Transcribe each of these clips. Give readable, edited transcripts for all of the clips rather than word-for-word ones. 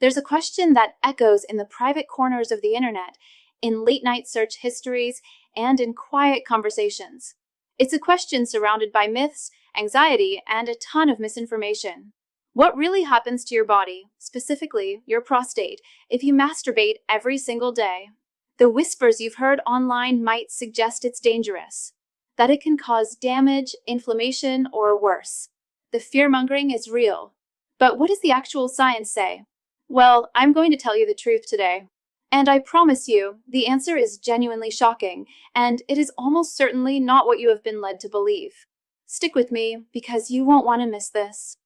There's a question that echoes in the private corners of the internet, in late-night search histories, and in quiet conversations. It's a question surrounded by myths, anxiety, and a ton of misinformation. What really happens to your body, specifically your prostate, if you masturbate every single day? The whispers you've heard online might suggest it's dangerous, that it can cause damage, inflammation, or worse. The fear-mongering is real. But what does the actual science say? Well, I'm going to tell you the truth today. And I promise you, the answer is genuinely shocking, and it is almost certainly not what you have been led to believe. Stick with me, because you won't want to miss this.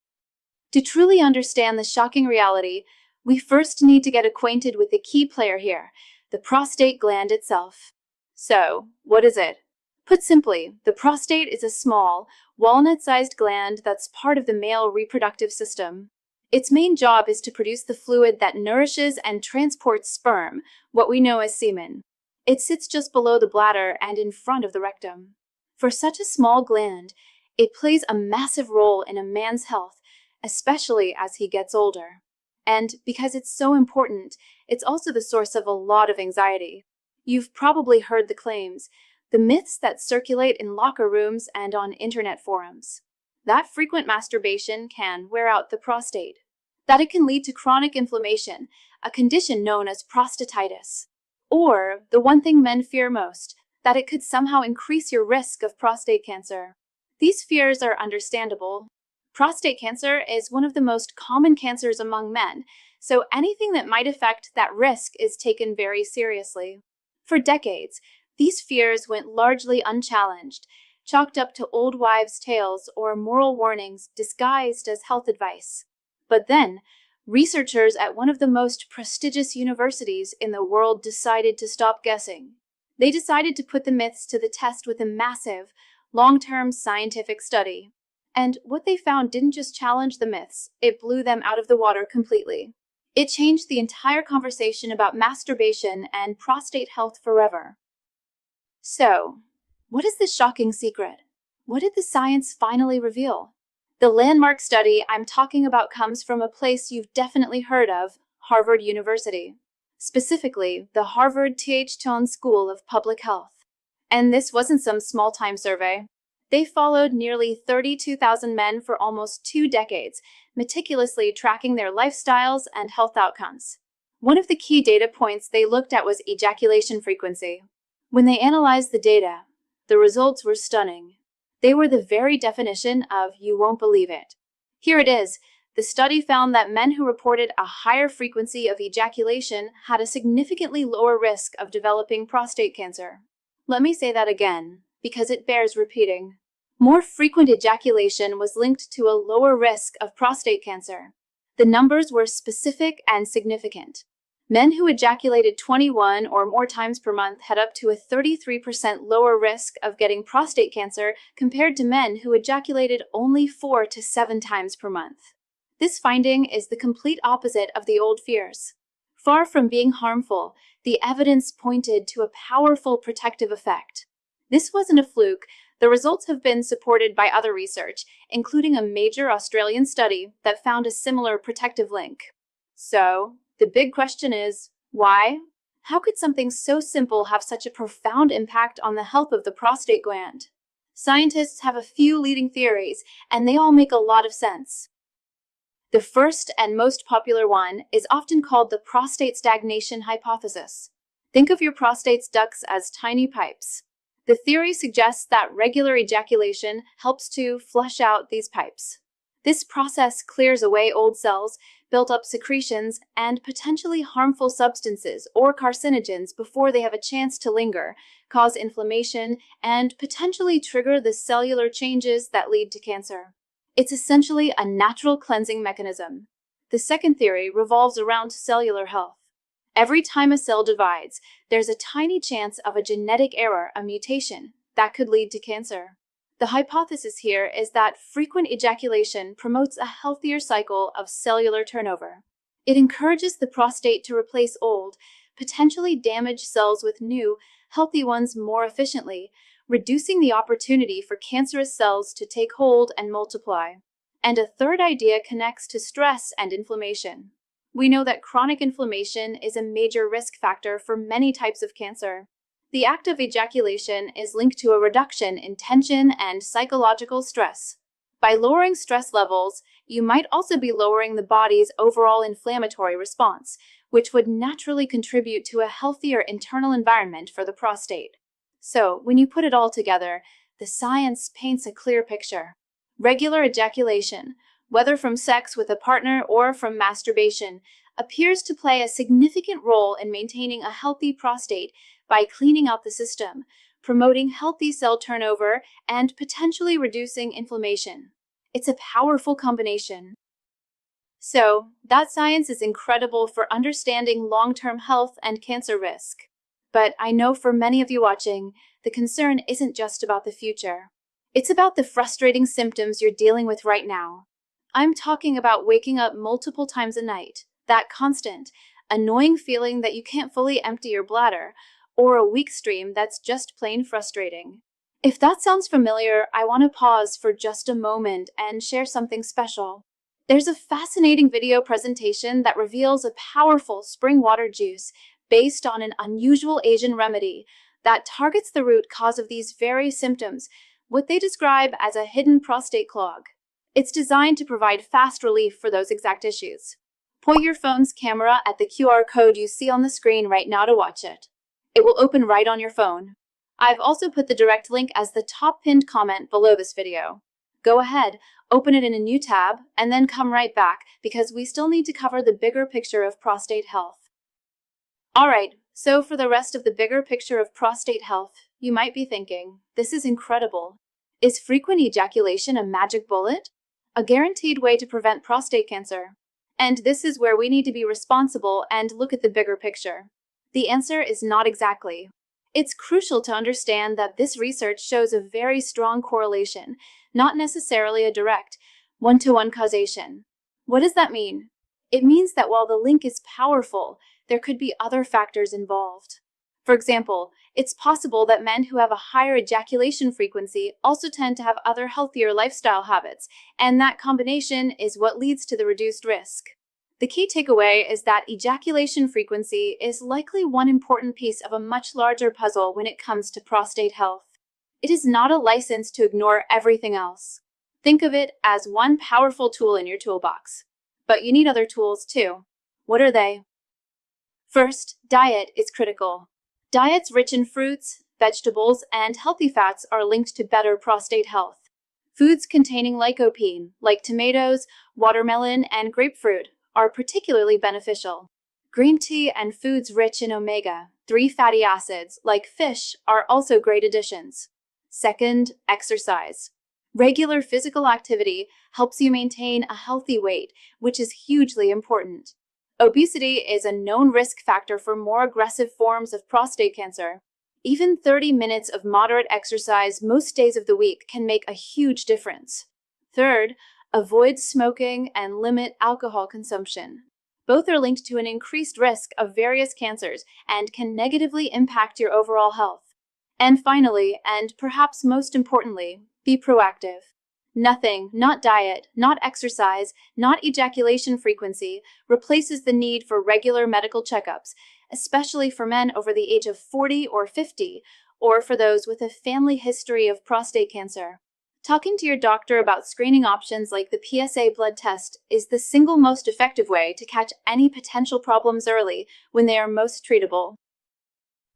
To truly understand the shocking reality, we first need to get acquainted with the key player here, the prostate gland itself. So, what is it? Put simply, the prostate is a small, walnut-sized gland that's part of the male reproductive system. Its main job is to produce the fluid that nourishes and transports sperm, what we know as semen. It sits just below the bladder and in front of the rectum. For such a small gland, it plays a massive role in a man's health, especially as he gets older. And because it's so important, it's also the source of a lot of anxiety. You've probably heard the claims, the myths that circulate in locker rooms and on internet forums. That frequent masturbation can wear out the prostate. That it can lead to chronic inflammation, a condition known as prostatitis. Or, the one thing men fear most, that it could somehow increase your risk of prostate cancer. These fears are understandable. Prostate cancer is one of the most common cancers among men, so anything that might affect that risk is taken very seriously. For decades, these fears went largely unchallenged, chalked up to old wives' tales or moral warnings disguised as health advice. But then, researchers at one of the most prestigious universities in the world decided to stop guessing. They decided to put the myths to the test with a massive, long-term scientific study. And what they found didn't just challenge the myths, it blew them out of the water completely. It changed the entire conversation about masturbation and prostate health forever. So, what is this shocking secret? What did the science finally reveal? The landmark study I'm talking about comes from a place you've definitely heard of, Harvard University. Specifically, the Harvard T.H. Chon School of Public Health. And this wasn't some small-time survey. They followed nearly 32,000 men for almost 2 decades, meticulously tracking their lifestyles and health outcomes. One of the key data points they looked at was ejaculation frequency. When they analyzed the data, the results were stunning. They were the very definition of "you won't believe it." Here it is. The study found that men who reported a higher frequency of ejaculation had a significantly lower risk of developing prostate cancer. Let me say that again, because it bears repeating. More frequent ejaculation was linked to a lower risk of prostate cancer. The numbers were specific and significant. Men who ejaculated 21 or more times per month had up to a 33% lower risk of getting prostate cancer compared to men who ejaculated only 4 to 7 times per month. This finding is the complete opposite of the old fears. Far from being harmful, the evidence pointed to a powerful protective effect. This wasn't a fluke. The results have been supported by other research, including a major Australian study that found a similar protective link. So, the big question is, why? How could something so simple have such a profound impact on the health of the prostate gland? Scientists have a few leading theories, and they all make a lot of sense. The first and most popular one is often called the prostate stagnation hypothesis. Think of your prostate's ducts as tiny pipes. The theory suggests that regular ejaculation helps to flush out these pipes. This process clears away old cells, built-up secretions, and potentially harmful substances or carcinogens before they have a chance to linger, cause inflammation, and potentially trigger the cellular changes that lead to cancer. It's essentially a natural cleansing mechanism. The second theory revolves around cellular health. Every time a cell divides, there's a tiny chance of a genetic error, a mutation, that could lead to cancer. The hypothesis here is that frequent ejaculation promotes a healthier cycle of cellular turnover. It encourages the prostate to replace old, potentially damaged cells with new, healthy ones more efficiently, reducing the opportunity for cancerous cells to take hold and multiply. And a third idea connects to stress and inflammation. We know that chronic inflammation is a major risk factor for many types of cancer. The act of ejaculation is linked to a reduction in tension and psychological stress. By lowering stress levels, you might also be lowering the body's overall inflammatory response, which would naturally contribute to a healthier internal environment for the prostate. So, when you put it all together, the science paints a clear picture. Regular ejaculation, whether from sex with a partner or from masturbation, appears to play a significant role in maintaining a healthy prostate by cleaning out the system, promoting healthy cell turnover, and potentially reducing inflammation. It's a powerful combination. So, that science is incredible for understanding long-term health and cancer risk. But I know for many of you watching, the concern isn't just about the future. It's about the frustrating symptoms you're dealing with right now. I'm talking about waking up multiple times a night, that constant, annoying feeling that you can't fully empty your bladder, or a weak stream that's just plain frustrating. If that sounds familiar, I want to pause for just a moment and share something special. There's a fascinating video presentation that reveals a powerful spring water juice based on an unusual Asian remedy that targets the root cause of these very symptoms, what they describe as a hidden prostate clog. It's designed to provide fast relief for those exact issues. Point your phone's camera at the QR code you see on the screen right now to watch it. It will open right on your phone. I've also put the direct link as the top pinned comment below this video. Go ahead, open it in a new tab, and then come right back because we still need to cover the bigger picture of prostate health. Alright, so for the rest of the bigger picture of prostate health, you might be thinking, this is incredible. Is frequent ejaculation a magic bullet? A guaranteed way to prevent prostate cancer? And this is where we need to be responsible and look at the bigger picture. The answer is not exactly. It's crucial to understand that this research shows a very strong correlation, not necessarily a direct, one-to-one causation. What does that mean? It means that while the link is powerful, there could be other factors involved. For example, it's possible that men who have a higher ejaculation frequency also tend to have other healthier lifestyle habits, and that combination is what leads to the reduced risk. The key takeaway is that ejaculation frequency is likely one important piece of a much larger puzzle when it comes to prostate health. It is not a license to ignore everything else. Think of it as one powerful tool in your toolbox. But you need other tools too. What are they? First, diet is critical. Diets rich in fruits, vegetables, and healthy fats are linked to better prostate health. Foods containing lycopene, like tomatoes, watermelon, and grapefruit, are particularly beneficial. Green tea and foods rich in omega-3 fatty acids, like fish, are also great additions. Second, exercise. Regular physical activity helps you maintain a healthy weight, which is hugely important. Obesity is a known risk factor for more aggressive forms of prostate cancer. Even 30 minutes of moderate exercise most days of the week can make a huge difference. Third, avoid smoking and limit alcohol consumption. Both are linked to an increased risk of various cancers and can negatively impact your overall health. And finally, and perhaps most importantly, be proactive. Nothing, not diet, not exercise, not ejaculation frequency, replaces the need for regular medical checkups, especially for men over the age of 40 or 50, or for those with a family history of prostate cancer. Talking to your doctor about screening options like the PSA blood test is the single most effective way to catch any potential problems early when they are most treatable.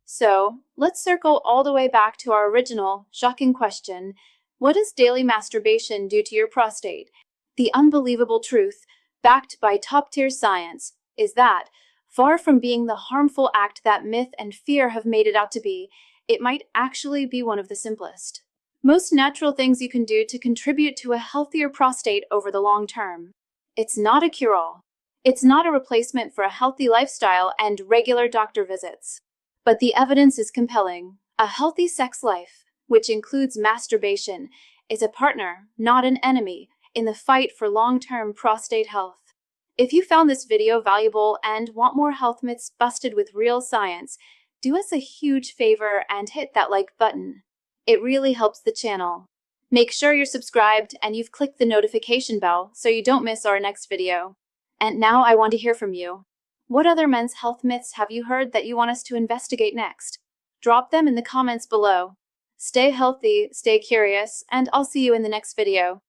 So, let's circle all the way back to our original, shocking question. What does daily masturbation do to your prostate? The unbelievable truth, backed by top-tier science, is that, far from being the harmful act that myth and fear have made it out to be, it might actually be one of the simplest, most natural things you can do to contribute to a healthier prostate over the long term. It's not a cure-all. It's not a replacement for a healthy lifestyle and regular doctor visits. But the evidence is compelling. A healthy sex life, which includes masturbation, is a partner, not an enemy, in the fight for long-term prostate health. If you found this video valuable and want more health myths busted with real science, do us a huge favor and hit that like button. It really helps the channel. Make sure you're subscribed and you've clicked the notification bell so you don't miss our next video. And now I want to hear from you. What other men's health myths have you heard that you want us to investigate next? Drop them in the comments below. Stay healthy, stay curious, and I'll see you in the next video.